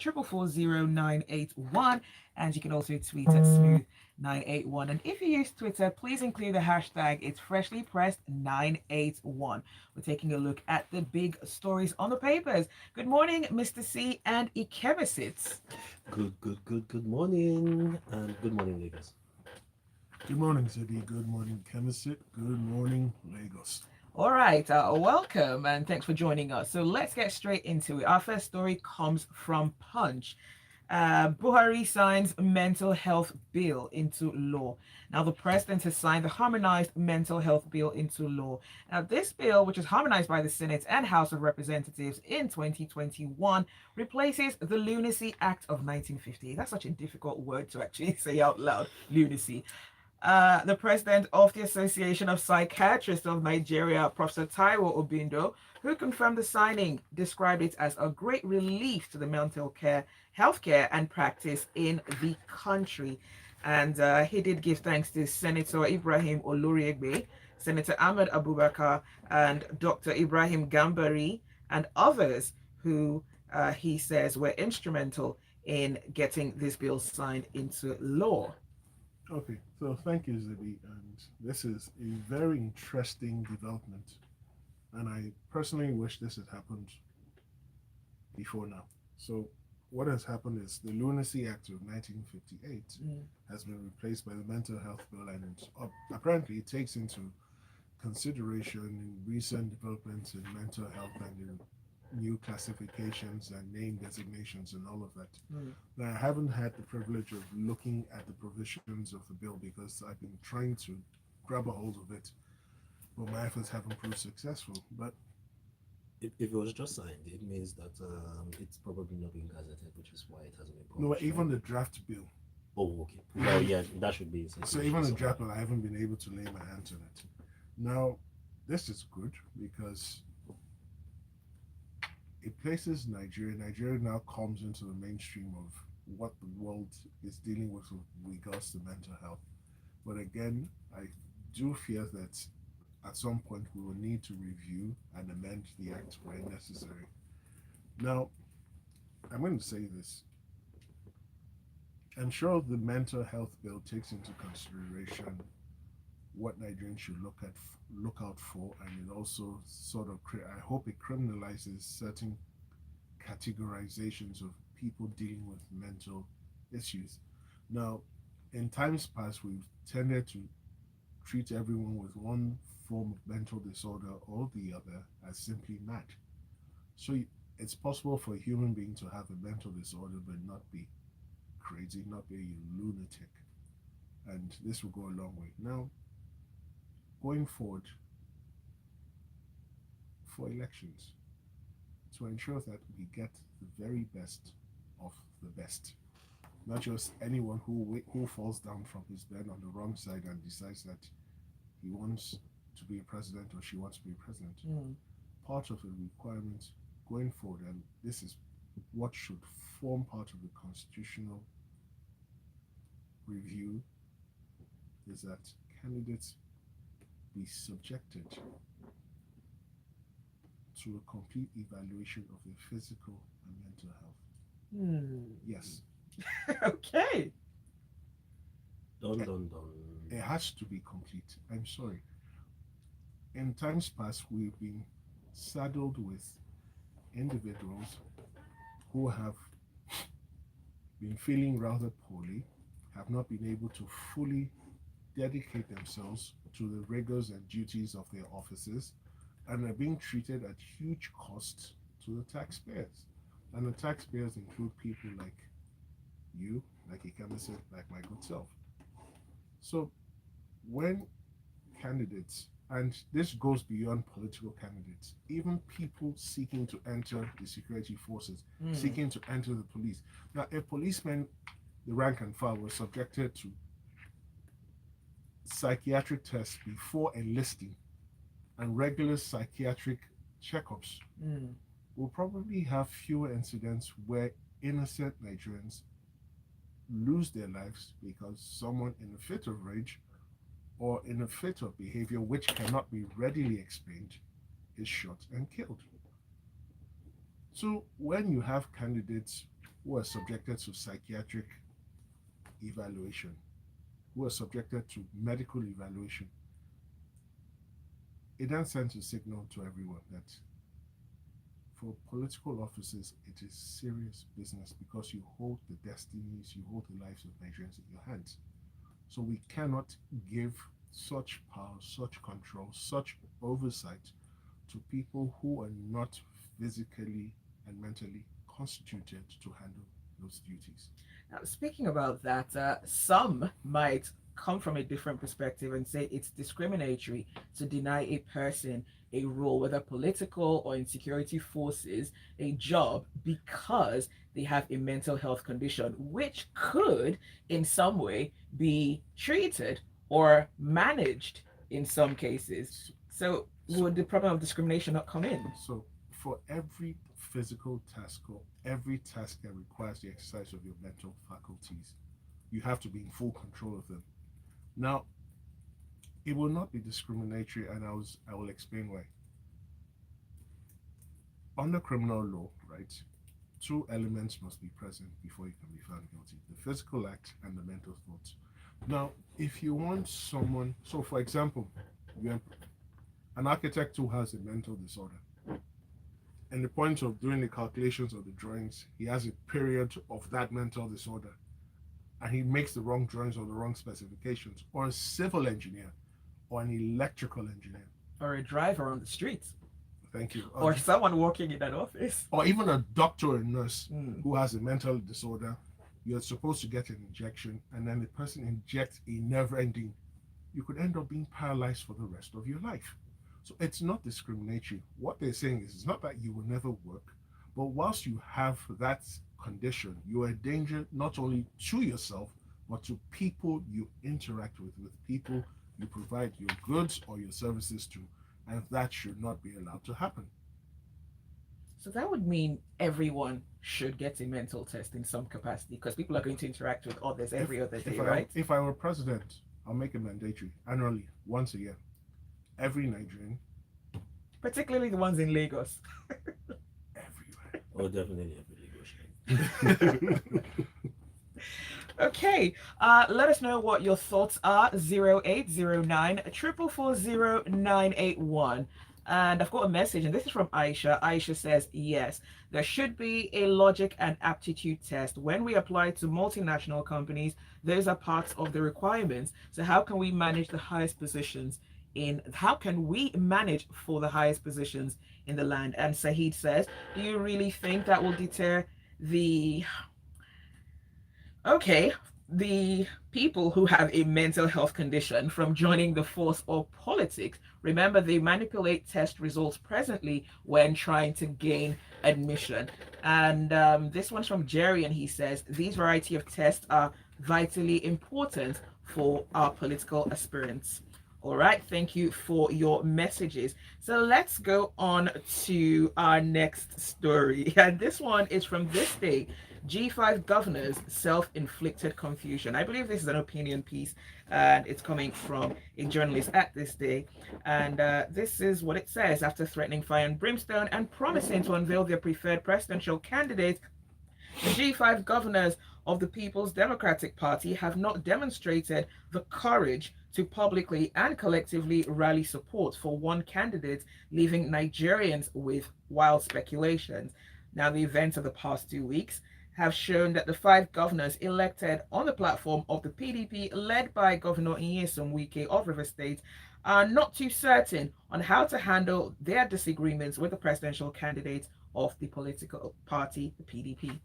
440 981, and you can also tweet at smooth981. And if you use Twitter, please include the hashtag it's freshly pressed 981. We're taking a look at the big stories on the papers. Good morning, Mr. C and Ikevisit. Good morning, and good morning, Lagos. Good morning, City. Good morning, Chemist. Good morning, Lagos. All right, welcome and thanks for joining us. So let's get straight into it. Our first story comes from Punch. Buhari signs mental health bill into law. Now, the president has signed the harmonized mental health bill into law. Now, this bill, which is harmonized by the Senate and House of Representatives in 2021, replaces the Lunacy Act of 1950. That's such a difficult word to actually say out loud, lunacy. The president of the Association of Psychiatrists of Nigeria, Professor Taiwo Obindo, who confirmed the signing, described it as a great relief to the mental care, healthcare, and practice in the country. And he did give thanks to Senator Ibrahim Oloriegbe, Senator Ahmed Abubakar, and Dr. Ibrahim Gambari, and others who he says were instrumental in getting this bill signed into law. Okay, so thank you, Zibby. And this is a very interesting development. And I personally wish this had happened before now. So, what has happened is the Lunacy Act of 1958 has been replaced by the Mental Health Bill, and apparently it takes into consideration recent developments in mental health and new classifications and name designations and all of that. Now, I haven't had the privilege of looking at the provisions of the bill because I've been trying to grab a hold of it, but my efforts haven't proved successful. But If it was just signed, it means that it's probably not being gazetted, which is why it hasn't been no, published. even the draft bill. Oh, okay. Well, yeah, that should be. So even the draft bill, I haven't been able to lay my hands on it. Now, this is good because it places Nigeria. Nigeria now comes into the mainstream of what the world is dealing with regards to mental health. But again, I do fear that at some point we will need to review and amend the act where necessary. Now, I'm going to say this. I'm sure the mental health bill takes into consideration what Nigerians should look out for, and it also sort of I hope it criminalizes certain categorizations of people dealing with mental issues. Now, in times past, we've tended to treat everyone with one form of mental disorder or the other as simply mad. So it's possible for a human being to have a mental disorder but not be crazy, not be a lunatic, and this will go a long way. Now, going forward for elections, to ensure that we get the very best of the best, not just anyone who falls down from his bed on the wrong side and decides that he wants to be a president or she wants to be a president. Part of the requirement going forward, and this is what should form part of the constitutional review, is that candidates be subjected to a complete evaluation of their physical and mental health. Yes. Okay. Dun dun dun. It has to be complete. I'm sorry. In times past, we've been saddled with individuals who have been feeling rather poorly, have not been able to fully dedicate themselves to the rigors and duties of their offices, and are being treated at huge cost to the taxpayers. And the taxpayers include people like you, like Ikemese, like my good self. So when candidates, and this goes beyond political candidates, even people seeking to enter the security forces, seeking to enter the police. Now, if policemen, the rank and file, were subjected to psychiatric tests before enlisting and regular psychiatric checkups, we'll probably have fewer incidents where innocent Nigerians lose their lives because someone in a fit of rage or in a fit of behavior which cannot be readily explained is shot and killed. So when you have candidates who are subjected to psychiatric evaluation, who are subjected to medical evaluation, it then sends a signal to everyone that for political offices, it is serious business because you hold the destinies, you hold the lives of Nigerians in your hands. So we cannot give such power, such control, such oversight to people who are not physically and mentally constituted to handle those duties. Now, speaking about that, some might come from a different perspective and say it's discriminatory to deny a person a role, whether political or in security forces, a job because they have a mental health condition, which could, in some way, be treated or managed in some cases. So, So, would the problem of discrimination not come in? so for every physical task or every task that requires the exercise of your mental faculties, you have to be in full control of them. Now, it will not be discriminatory, and I will explain why. Under criminal law, right, two elements must be present before you can be found guilty: the physical act and the mental thoughts. Now, if you want someone, so for example, you have an architect who has a mental disorder, and the point of doing the calculations of the drawings, he has a period of that mental disorder, and he makes the wrong drawings or the wrong specifications, or a civil engineer or an electrical engineer. Or a driver on the streets, Thank you. or someone working in an office. Or even a doctor or nurse Mm. who has a mental disorder, you're supposed to get an injection, and then the person injects a nerve ending. You could end up being paralyzed for the rest of your life. So it's not discriminatory. What they're saying is it's not that you will never work, but whilst you have that condition, you are a danger not only to yourself, but to people you interact with people you provide your goods or your services to. And that should not be allowed to happen. So that would mean everyone should get a mental test in some capacity because people are going to interact with others every other day, right? If I were president, I'll make it mandatory annually, once a year. Every Nigerian, Particularly the ones in Lagos. everywhere. Oh, definitely a negotiation. Okay, let us know what your thoughts are. 0809 444 981. And I've got a message, and this is from Aisha. Aisha says, yes, there should be a logic and aptitude test. When we apply to multinational companies, those are parts of the requirements. So how can we manage the highest positions how can we manage for the highest positions in the land? And Saheed says, do you really think that will deter the okay, the people who have a mental health condition from joining the force or politics? Remember, they manipulate test results presently when trying to gain admission. And this one's from Jerry, and he says these variety of tests are vitally important for our political aspirants. All right, thank you for your messages. So let's go on to our next story. And this one is from this day. G5 governors self-inflicted confusion. I believe this is an opinion piece, and it's coming from a journalist at this day. And this is what it says: after threatening fire and brimstone and promising to unveil their preferred presidential candidate, the G5 governors of the People's Democratic Party have not demonstrated the courage to publicly and collectively rally support for one candidate, leaving Nigerians with wild speculations. Now, the events of the past 2 weeks have shown that the five governors elected on the platform of the PDP, led by Governor Nyesom Wike of River State, are not too certain on how to handle their disagreements with the presidential candidate of the political party, the PDP.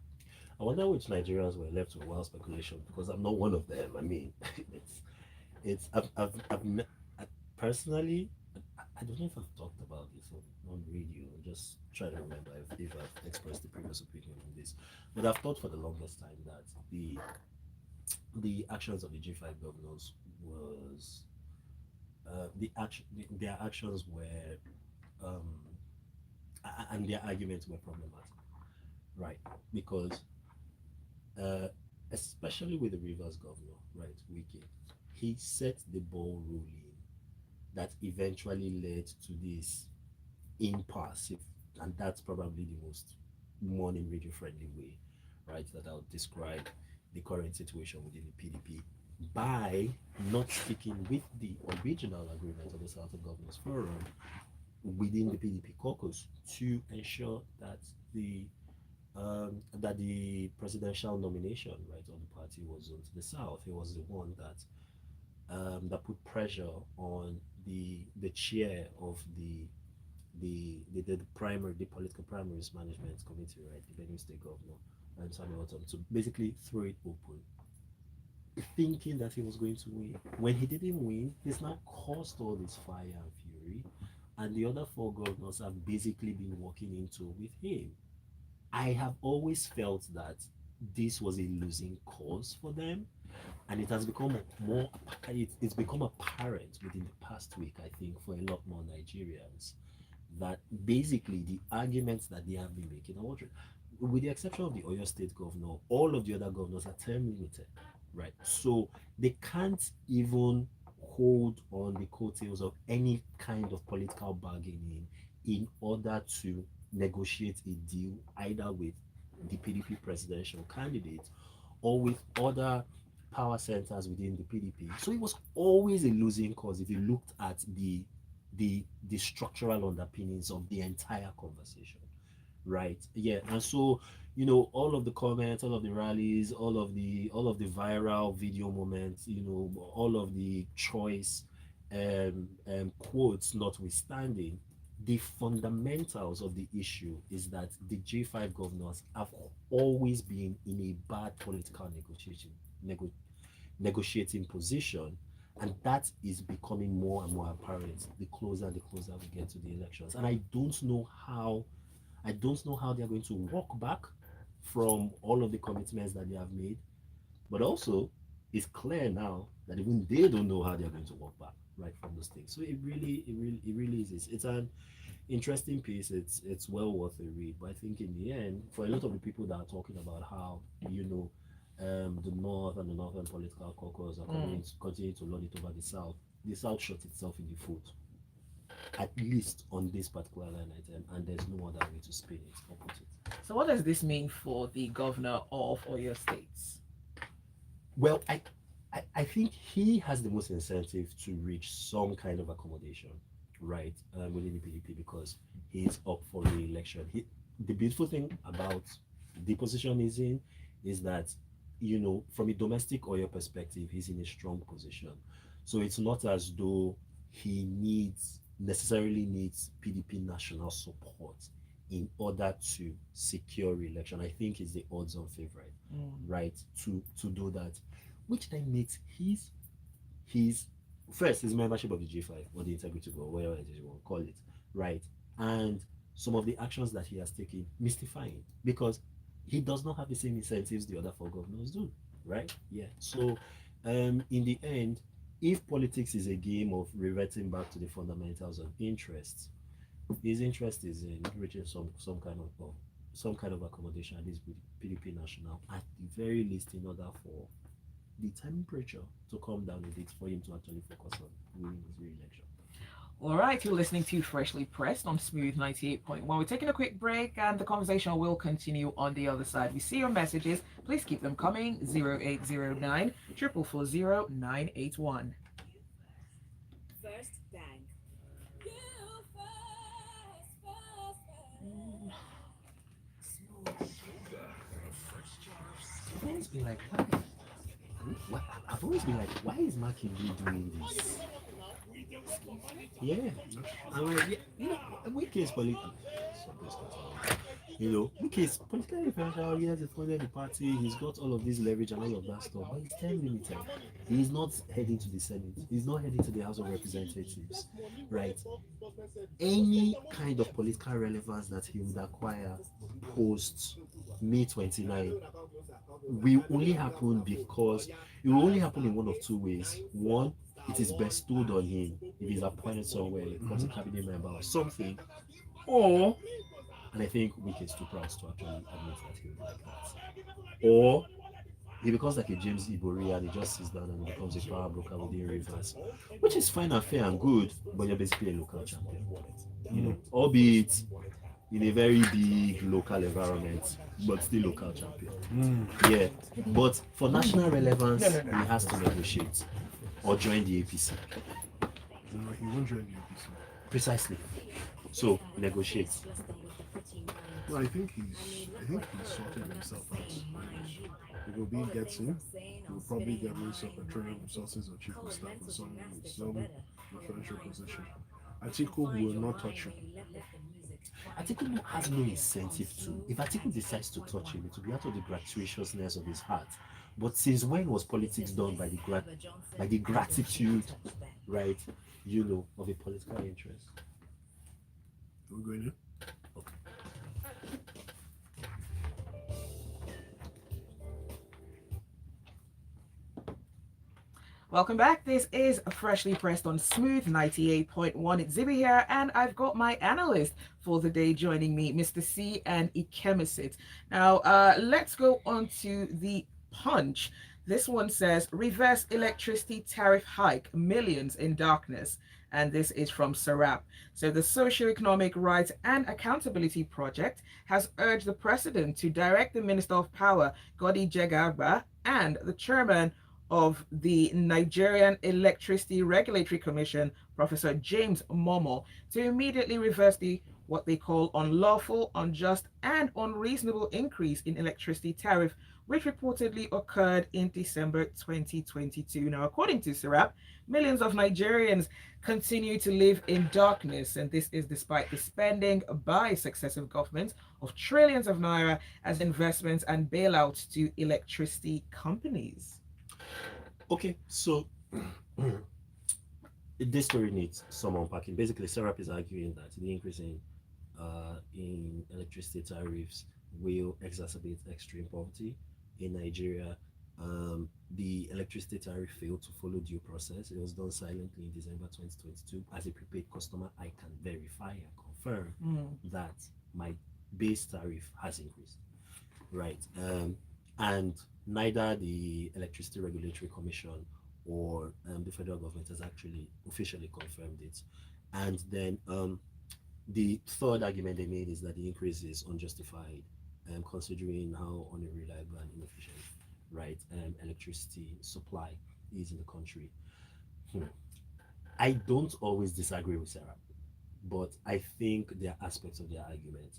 I wonder which Nigerians were left with wild speculation because I'm not one of them. I mean, I personally, I don't know if I've talked about this on radio. I'm just trying to remember if I've expressed the previous opinion on this. But I've thought for the longest time that the actions of the G5 governors was their actions were um, and their arguments were problematic, right? Because uh, especially with the Rivers governor, right, Wiki, he set the ball rolling that eventually led to this impasse, and that's probably the most modern radio friendly way, right, that I'll describe the current situation within the PDP by not sticking with the original agreement of the Southern Governors Forum within the PDP caucus to ensure that the presidential nomination, right, of the party was on to the south. It was the one that put pressure on the chair of the primary, the political primaries management committee, right, the Benue State Governor, Samuel Ortom, to basically throw it open, thinking that he was going to win. When he didn't win, he's not caused all this fire and fury, and the other four governors have basically been walking into with him. I have always felt that this was a losing cause for them, and it has become more it's become apparent within the past week, I think, for a lot more Nigerians, that basically the arguments that they have been making are what, with the exception of the Oyo State governor, all of the other governors are term limited, right? So they can't even hold on the coattails of any kind of political bargaining in order to negotiate a deal either with the PDP presidential candidate or with other power centers within the PDP. So it was always a losing cause if you looked at the structural underpinnings of the entire conversation, right? Yeah. And so, all of the comments, all of the rallies, all of the viral video moments, all of the choice quotes notwithstanding, the fundamentals of the issue is that the J5 governors have always been in a bad political nego- negotiating position, and that is becoming more and more apparent the closer we get to the elections. And I don't know how they're going to walk back from all of the commitments that they have made, but also it's clear now that even they don't know how they're going to walk back right from those things. So it really is. It's an interesting piece. It's well worth a read. But I think in the end, for a lot of the people that are talking about how the North and the Northern political caucus are continuing to lord it over the South shot itself in the foot, at least on this particular line item, and there's no other way to spin it or put it. So what does this mean for the governor of Oyo States? Well, I think he has the most incentive to reach some kind of accommodation, right, within the PDP, because he's up for re-election. The beautiful thing about the position he's in is that, from a domestic oil perspective, he's in a strong position. So it's not as though he necessarily needs PDP national support in order to secure re-election. I think he's the odds-on favorite, right, to do that, which then makes his first his membership of the G5 or the integrity board, whatever it is you want to call it, right, and some of the actions that he has taken mystifying, because he does not have the same incentives the other four governors do, right? Yeah. So, in the end, if politics is a game of reverting back to the fundamentals of interests, his interest is in reaching some kind of accommodation, at least with PDP national, at the very least, in order for the temperature to come down a bit for him to actually focus on winning his re-election. All right, you're listening to Freshly Pressed on Smooth 98.1. We're taking a quick break and the conversation will continue on the other side. We see your messages. Please keep them coming. 0809 440 981. First Bank. I've always been like, why is Makinji doing this? Yeah, I'm like, Wike is political. Wike is politically influential. He has funded the party. He's got all of this leverage and all of that stuff, but he's time limited. He's not heading to the Senate. He's not heading to the House of Representatives, right? Any kind of political relevance that he would acquire post May 29 will only happen because it will only happen in one of two ways. One, it is bestowed on him if he's appointed somewhere, becomes a cabinet member or something, or, and I think Wike is too proud to actually admit that he would like that, or he becomes like a James Ibori and he just sits down and becomes a power broker within Rivers, which is fine and fair and good, but you're basically a local champion, albeit in a very big local environment, but still local champion. Yeah, but for national relevance, he has to negotiate or join the APC. No, he won't join the APC. Precisely. So negotiate. No, I think he's sorted himself out. If Obi gets in, he'll probably get Minister of Petroleum Resources or Chief of Staff or some influential position. Atiku will not touch him. Atiku has no incentive to. If Atiku decides to touch him, it will be out of the gratuitousness of his heart. But since when was politics done by the gratitude, right? Of a political interest? We're going in. Okay. Welcome back. This is Freshly Pressed on Smooth 98.1. It's Zibi here, and I've got my analyst for the day joining me, Mr. C and Ikemisit. Now, let's go on to the Punch. This one says, reverse electricity tariff hike, millions in darkness. And this is from Sarap. So the Socioeconomic Rights and Accountability Project has urged the president to direct the Minister of Power, Godi Jegagba, and the chairman of the Nigerian Electricity Regulatory Commission, Professor James Momo, to immediately reverse the what they call unlawful, unjust, and unreasonable increase in electricity tariff, which reportedly occurred in December 2022. Now, according to Serap, millions of Nigerians continue to live in darkness, and this is despite the spending by successive governments of trillions of naira as investments and bailouts to electricity companies. Okay, so this story needs some unpacking. Basically, Serap is arguing that the increase in electricity tariffs will exacerbate extreme poverty in Nigeria. The electricity tariff failed to follow due process. It was done silently in December 2022. As a prepaid customer, I can verify and confirm that my base tariff has increased, right? And neither the Electricity Regulatory Commission or the federal government has actually officially confirmed it. And then the third argument they made is that the increase is unjustified, considering how unreliable and inefficient, right, electricity supply is in the country. Hmm. I don't always disagree with Sarah, but I think there are aspects of their argument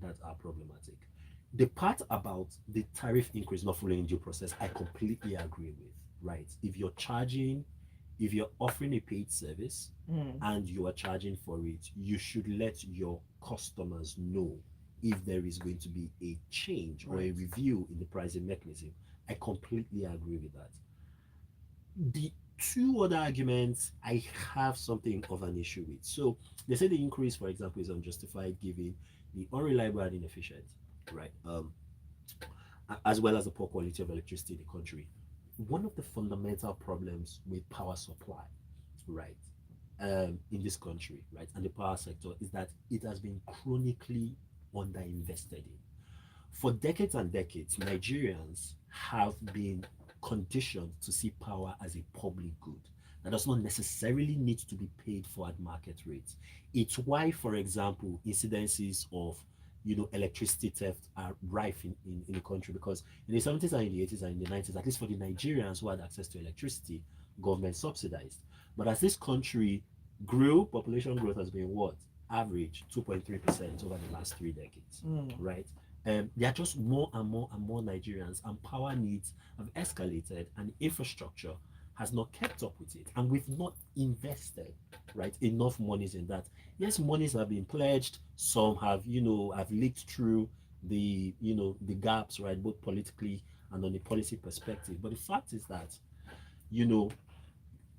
that are problematic. The part about the tariff increase not following due process, I completely agree with. Right? If you're offering a paid service and you are charging for it, you should let your customers know if there is going to be a change or a review in the pricing mechanism. I completely agree with that. The two other arguments I have something of an issue with. So they say the increase, for example, is unjustified given the unreliable and inefficient, right? As well as the poor quality of electricity in the country. One of the fundamental problems with power supply, right, in this country, right, and the power sector is that it has been chronically underinvested in. For decades and decades, Nigerians have been conditioned to see power as a public good that does not necessarily need to be paid for at market rates. It's why, for example, incidences of electricity theft are rife in the country because in the 70s and in the 80s and in the 90s, at least for the Nigerians who had access to electricity, government subsidized. But as this country grew, population growth has been what? Average 2.3% over the last 3 decades, right? There are just more and more and more Nigerians, and power needs have escalated, and infrastructure has not kept up with it, and we've not invested right enough monies in that. Yes, monies have been pledged. Some have leaked through the gaps, right, both politically and on a policy perspective. But the fact is that you know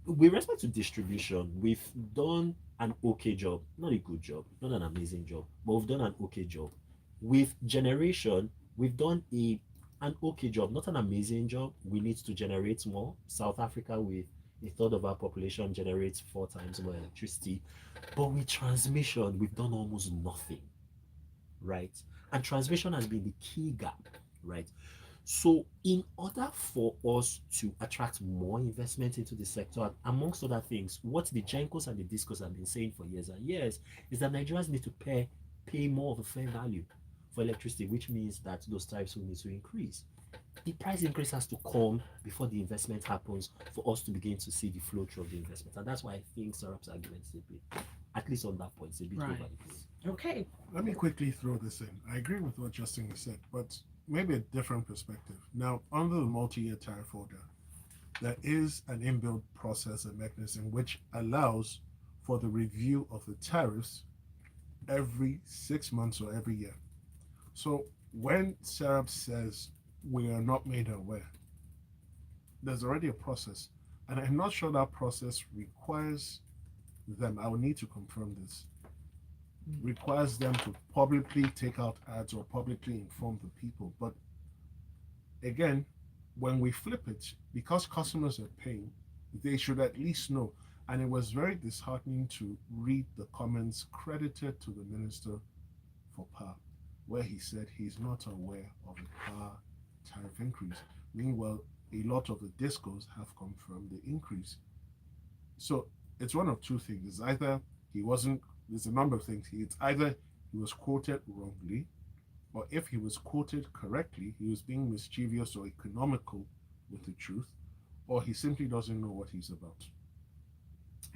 with respect to distribution, we've done an okay job, not a good job, not an amazing job, but we've done an okay job. With generation, we've done an okay job, not an amazing job. We need to generate more. South Africa, with a third of our population, generates 4 times more electricity. But with transmission, we've done almost nothing, right? And transmission has been the key gap, right? So, in order for us to attract more investment into the sector, amongst other things, what the Gencos and the Discos have been saying for years and years is that Nigerians need to pay pay more of a fair value for electricity, which means that those tariffs will need to increase. The price increase has to come before the investment happens for us to begin to see the flow through of the investment. And that's why I think Sarab's argument is a bit, at least on that point, is a bit Right. over the place. Okay. Let me quickly throw this in. I agree with what Justin has said, but maybe a different perspective. Now, under the multi-year tariff order, there is an inbuilt process and mechanism which allows for the review of the tariffs every 6 months or every year. So when Sarab says we are not made aware, there's already a process. And I'm not sure that process requires them, I will need to confirm this, requires them to publicly take out ads or publicly inform the people. But again, when we flip it, because customers are paying, they should at least know. And it was very disheartening to read the comments credited to the Minister for Power, where he said he's not aware of a power tariff increase. Meanwhile, a lot of the discos have confirmed the increase. So it's one of two things. It's either he wasn't, there's a number of things. It's either he was quoted wrongly, or if he was quoted correctly, he was being mischievous or economical with the truth, or he simply doesn't know what he's about.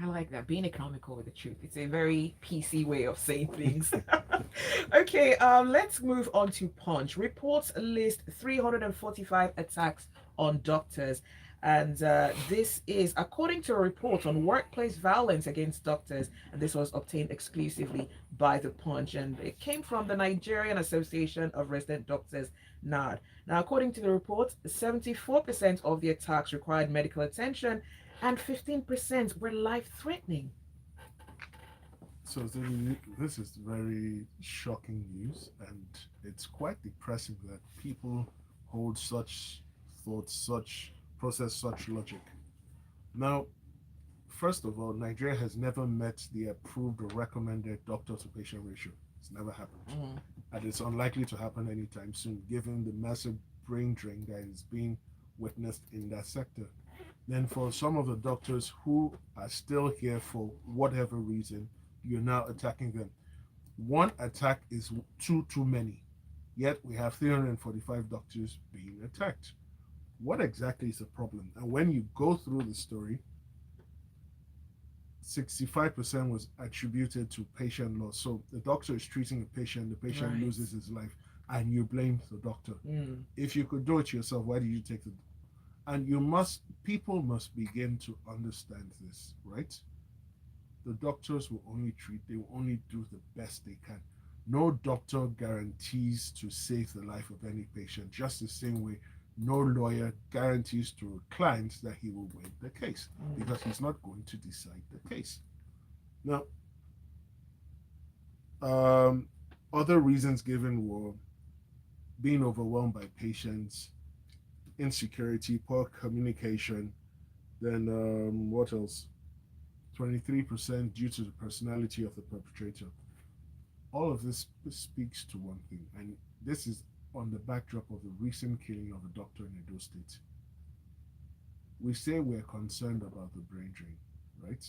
I like that. Being economical with the truth. It's a very PC way of saying things. Okay, let's move on to Punch. Reports list 345 attacks on doctors. And this is according to a report on workplace violence against doctors. And this was obtained exclusively by the Punch. And it came from the Nigerian Association of Resident Doctors, NAD. Now, according to the report, 74% of the attacks required medical attention and 15% were life-threatening. So this is very shocking news, and it's quite depressing that people hold such thoughts, such process, such logic. Now, first of all, Nigeria has never met the approved or recommended doctor to patient ratio. It's never happened. And it's unlikely to happen anytime soon, given the massive brain drain that is being witnessed in that sector. Then, for some of the doctors who are still here for whatever reason, you're now attacking them. One attack is too many, yet we have 345 doctors being attacked. What exactly is the problem? And when you go through the story, 65% was attributed to patient loss. So the doctor is treating a patient, the patient Right. loses his life, and you blame the doctor. If you could do it yourself, why did you take the? And people must begin to understand this, right? The doctors will only treat, they will only do the best they can. No doctor guarantees to save the life of any patient, just the same way no lawyer guarantees to a client that he will win the case, because he's not going to decide the case. Now, other reasons given were being overwhelmed by patients, insecurity, poor communication. Then what else? 23% due to the personality of the perpetrator. All of this speaks to one thing, and this is on the backdrop of the recent killing of a doctor in Edo State. We say we're concerned about the brain drain, right?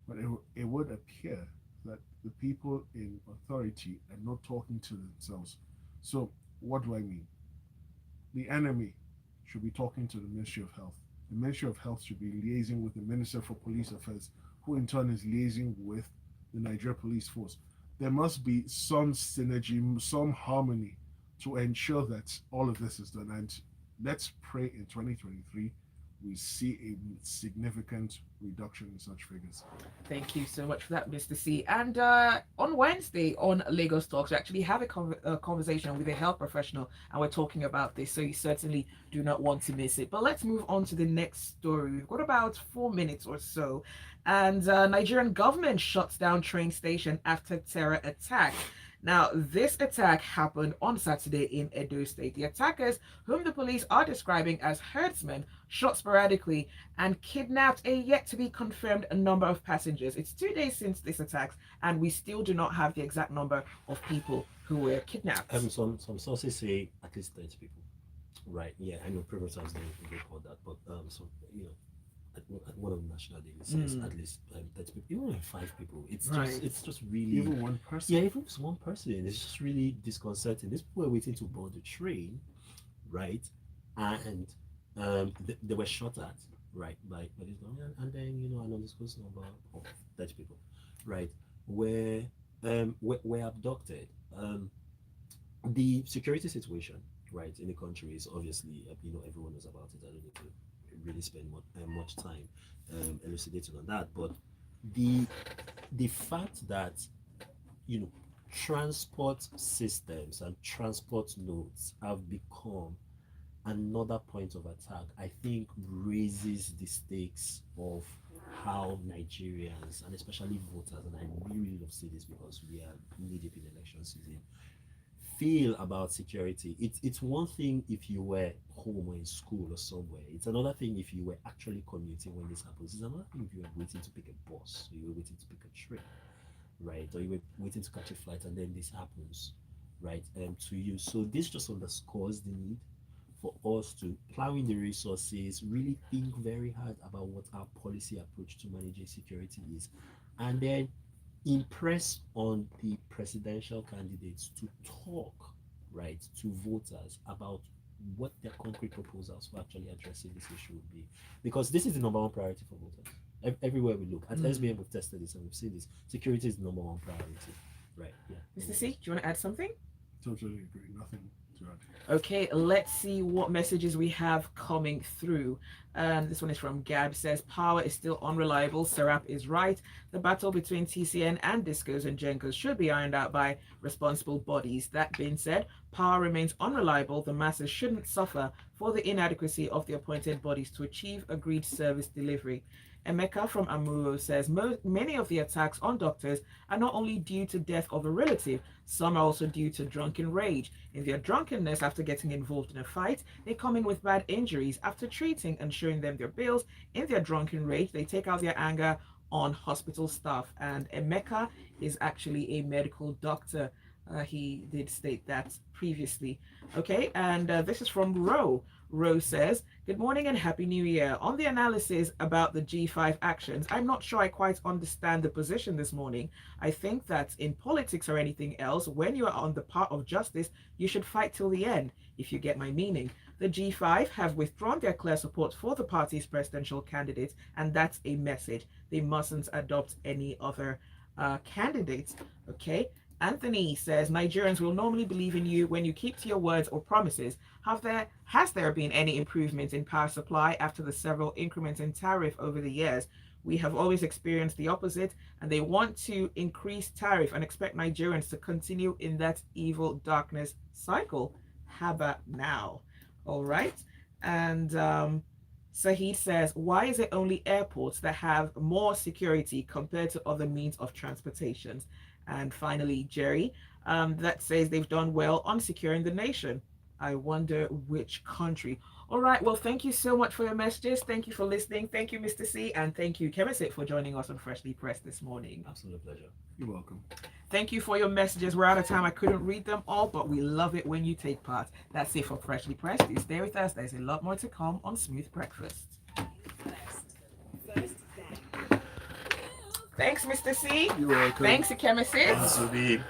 But it would appear that the people in authority are not talking to themselves. So, what do I mean? The enemy should be talking to the Ministry of Health. The Ministry of Health should be liaising with the Minister for Police Affairs, who in turn is liaising with the Nigeria Police Force. There must be some synergy, some harmony to ensure that all of this is done. And let's pray in 2023 we see a significant reduction in such figures. Thank you so much for that, Mr. C. And on Wednesday on Lagos Talks, we actually have a conversation with a health professional, and we're talking about this, so you certainly do not want to miss it. But let's move on to the next story. We've got about 4 minutes or so, and Nigerian government shuts down train station after terror attack. Now, this attack happened on Saturday in Edo State. The attackers, whom the police are describing as herdsmen, shot sporadically and kidnapped a yet-to-be-confirmed number of passengers. It's 2 days since this attack, and we still do not have the exact number of people who were kidnapped. Some sources say at least 30 people. Right? Yeah, I know previous times they report that, but so at one of the national days says Mm. at least 30 people, even if 5 people, Right. it's just really Even one person. yeah, even if it's one person, it's just really disconcerting. These people were waiting to board the train, right? And they were shot at, right, by this government, and then an undisclosed number of 30 people, right, were abducted. The security situation, right, in the country is obviously, everyone knows about it. I don't need to really spend much time elucidating on that. But the the fact that you know transport systems and transport nodes have become another point of attack, I think raises the stakes of how Nigerians and especially voters, and I really love to say this because we are knee deep in election season, feel about security. It's one thing if you were home or in school or somewhere. It's another thing if you were actually commuting when this happens. It's another thing if you were waiting to pick a bus, or you were waiting to pick a train, right? Or you were waiting to catch a flight and then this happens, right? To you. So this just underscores the need for us to plow in the resources, really think very hard about what our policy approach to managing security is, and then impress on the presidential candidates to talk, right, to voters about what their concrete proposals for actually addressing this issue would be. Because this is the number one priority for voters. Everywhere we look, at SBM, we've tested this and we've seen this. Security is the number one priority, right? Yeah. Mr. C, do you want to add something? Totally agree. Nothing to add. Okay, let's see what messages we have coming through. This one is from Gab. Says power is still unreliable. Serap is right. The battle between TCN and Discos and Jenkos should be ironed out by responsible bodies. That being said, power remains unreliable. The masses shouldn't suffer for the inadequacy of the appointed bodies to achieve agreed service delivery. Emeka from Amuro says many of the attacks on doctors are not only due to death of a relative, some are also due to drunken rage. In their drunkenness after getting involved in a fight, they come in with bad injuries. After treating and showing them their bills, in their drunken rage, they take out their anger on hospital staff. And Emeka is actually a medical doctor. He did state that previously. Okay, and this is from Ro. Ro says, good morning and Happy New Year. On the analysis about the G5 actions, I'm not sure I quite understand the position this morning. I think that in politics or anything else, when you are on the part of justice, you should fight till the end, if you get my meaning. The G5 have withdrawn their clear support for the party's presidential candidates, and that's a message. They mustn't adopt any other candidates. Okay. Anthony says Nigerians will normally believe in you when you keep to your words or promises. Has there been any improvement in power supply after the several increments in tariff over the years? We have always experienced the opposite, and they want to increase tariff and expect Nigerians to continue in that evil darkness cycle. How about now? All right. And Sahid says, why is it only airports that have more security compared to other means of transportation? And finally, Jerry, that says they've done well on securing the nation. I wonder which country. All right. Well, thank you so much for your messages. Thank you for listening. Thank you, Mr. C. And thank you, Kemisit, for joining us on Freshly Pressed this morning. Absolute pleasure. You're welcome. Thank you for your messages. We're out of time. I couldn't read them all, but we love it when you take part. That's it for Freshly Pressed. It's Dairy Thursday. There's a lot more to come on Smooth Breakfast. First bang. Thanks, Mr. C. You're welcome. Thanks, Kemisit. Subi.